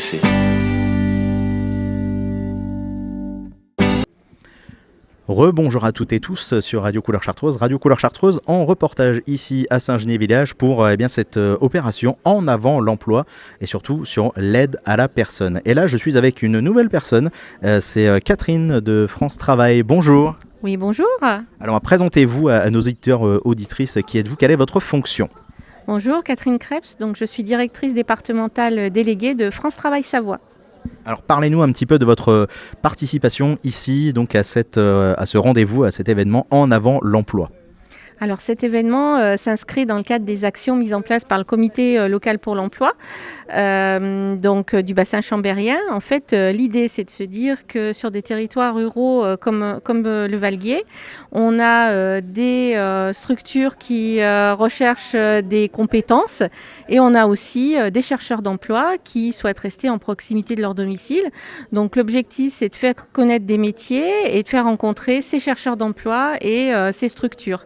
intéressés. Rebonjour à toutes et tous sur Radio Couleur Chartreuse. Radio Couleur Chartreuse en reportage ici à Saint-Genis-Village pour cette opération En avant l'emploi et surtout sur l'aide à la personne. Et là, je suis avec une nouvelle personne, c'est Catherine de France Travail. Bonjour. Oui, bonjour. Alors, présentez-vous à nos auditeurs, auditrices. Qui êtes-vous? Quelle est votre fonction? Bonjour, Catherine Krebs. Donc, je suis directrice départementale déléguée de France Travail Savoie. Alors parlez-nous un petit peu de votre participation ici donc à ce rendez-vous, à cet événement En avant l'emploi. Alors cet événement s'inscrit dans le cadre des actions mises en place par le comité local pour l'emploi du bassin chambérien. En fait, l'idée c'est de se dire que sur des territoires ruraux comme le Valguier, on a des structures qui recherchent des compétences et on a aussi des chercheurs d'emploi qui souhaitent rester en proximité de leur domicile. Donc l'objectif c'est de faire connaître des métiers et de faire rencontrer ces chercheurs d'emploi et ces structures.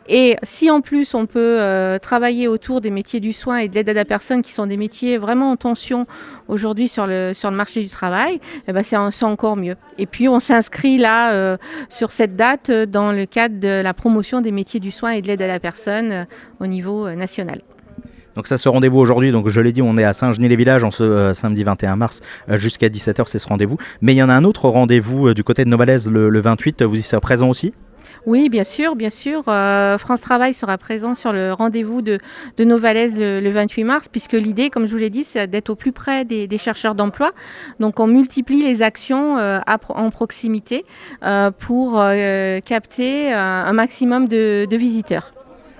Et si en plus on peut travailler autour des métiers du soin et de l'aide à la personne qui sont des métiers vraiment en tension aujourd'hui sur le marché du travail, c'est encore mieux. Et puis on s'inscrit là sur cette date dans le cadre de la promotion des métiers du soin et de l'aide à la personne au niveau national. Donc ça, ce rendez-vous aujourd'hui, donc je l'ai dit, on est à Saint-Genis-les-Villages en ce samedi 21 mars jusqu'à 17h, c'est ce rendez-vous. Mais il y en a un autre rendez-vous du côté de Novalaise le 28, vous y serez présent aussi ? Oui, bien sûr. France Travail sera présent sur le rendez-vous de Novalaise le 28 mars, puisque l'idée, comme je vous l'ai dit, c'est d'être au plus près des chercheurs d'emploi. Donc, on multiplie les actions en proximité pour capter un maximum de visiteurs.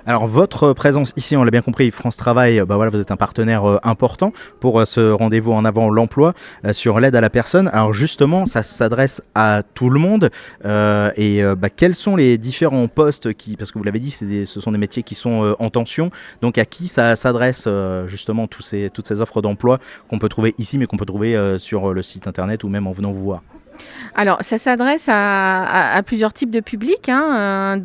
Alors votre présence ici, on l'a bien compris, France Travail, vous êtes un partenaire important pour ce rendez-vous En avant l'emploi sur l'aide à la personne. Alors justement, ça s'adresse à tout le monde quels sont les différents postes parce que vous l'avez dit, ce sont des métiers qui sont en tension, donc à qui ça s'adresse justement toutes ces offres d'emploi qu'on peut trouver ici mais qu'on peut trouver sur le site internet ou même en venant vous voir? Alors, ça s'adresse à plusieurs types de publics. En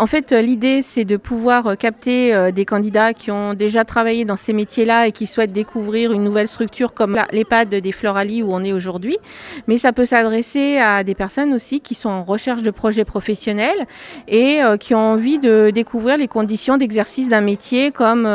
fait, l'idée, c'est de pouvoir capter des candidats qui ont déjà travaillé dans ces métiers-là et qui souhaitent découvrir une nouvelle structure comme l'EHPAD des Floralies où on est aujourd'hui. Mais ça peut s'adresser à des personnes aussi qui sont en recherche de projets professionnels et qui ont envie de découvrir les conditions d'exercice d'un métier comme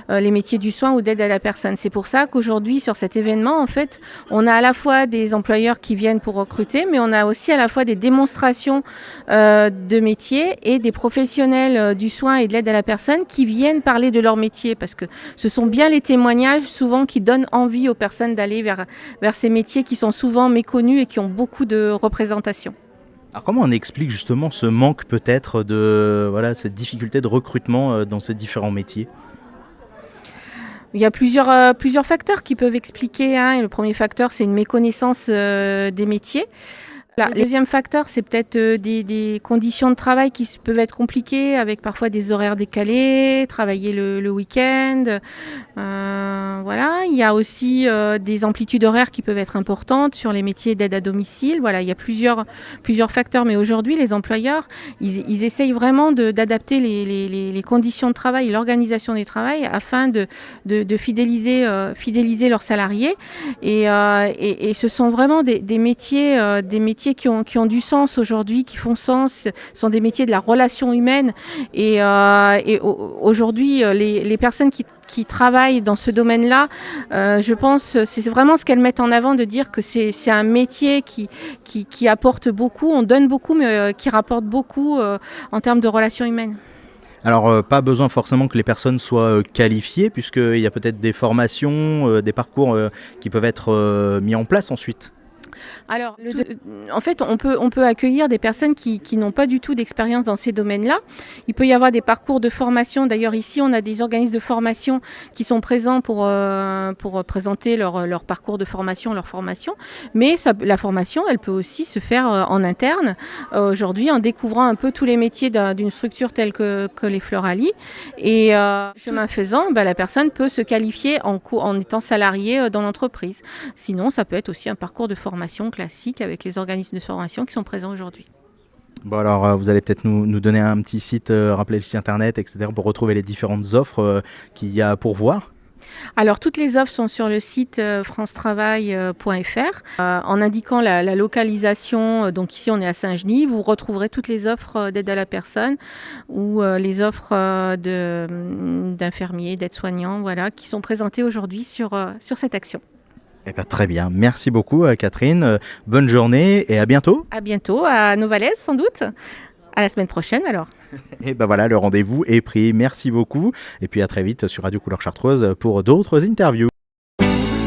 les métiers du soin ou d'aide à la personne. C'est pour ça qu'aujourd'hui, sur cet événement, en fait, on a à la fois des employeurs qui viennent pour recruter, mais on a aussi à la fois des démonstrations de métiers et des professionnels du soin et de l'aide à la personne qui viennent parler de leur métier, parce que ce sont bien les témoignages souvent qui donnent envie aux personnes d'aller vers ces métiers qui sont souvent méconnus et qui ont beaucoup de représentation. Alors comment on explique justement ce manque peut-être cette difficulté de recrutement dans ces différents métiers ? Il y a plusieurs facteurs qui peuvent expliquer. Le premier facteur, c'est une méconnaissance des métiers. Le deuxième facteur, c'est peut-être des conditions de travail qui peuvent être compliquées, avec parfois des horaires décalés, travailler le week-end. Il y a aussi des amplitudes horaires qui peuvent être importantes sur les métiers d'aide à domicile. Il y a plusieurs facteurs. Mais aujourd'hui, les employeurs, ils essayent vraiment d'adapter les conditions de travail et l'organisation du travail afin de fidéliser leurs salariés. Et ce sont vraiment des métiers qui ont du sens aujourd'hui, qui font sens, sont des métiers de la relation humaine. Et aujourd'hui, les personnes qui travaillent dans ce domaine-là, je pense, c'est vraiment ce qu'elles mettent en avant, de dire que c'est un métier qui apporte beaucoup, on donne beaucoup, mais qui rapporte beaucoup en termes de relations humaines. Alors, pas besoin forcément que les personnes soient qualifiées, puisqu'il y a peut-être des formations, des parcours qui peuvent être mis en place ensuite. Alors, en fait, on peut accueillir des personnes qui n'ont pas du tout d'expérience dans ces domaines-là. Il peut y avoir des parcours de formation. D'ailleurs, ici, on a des organismes de formation qui sont présents pour présenter leur parcours de formation, leur formation. Mais la formation, elle peut aussi se faire en interne, aujourd'hui, en découvrant un peu tous les métiers d'une structure telle que les Floralies. Et chemin faisant, la personne peut se qualifier en étant salariée dans l'entreprise. Sinon, ça peut être aussi un parcours de formation classique avec les organismes de formation qui sont présents aujourd'hui. Bon alors, vous allez peut-être nous donner un petit site, rappeler le site internet, etc. pour retrouver les différentes offres qu'il y a pour voir. Alors, toutes les offres sont sur le site francetravail.fr. En indiquant la localisation, donc ici on est à Saint-Genis, vous retrouverez toutes les offres d'aide à la personne ou les offres d'infirmiers, d'aides-soignants, voilà, qui sont présentées aujourd'hui sur cette action. Eh ben, très bien, merci beaucoup Catherine, bonne journée et à bientôt. À bientôt, à Novalaise sans doute. À la semaine prochaine alors. Et ben voilà, le rendez-vous est pris, merci beaucoup. Et puis à très vite sur Radio Couleur Chartreuse pour d'autres interviews.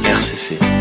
RCC.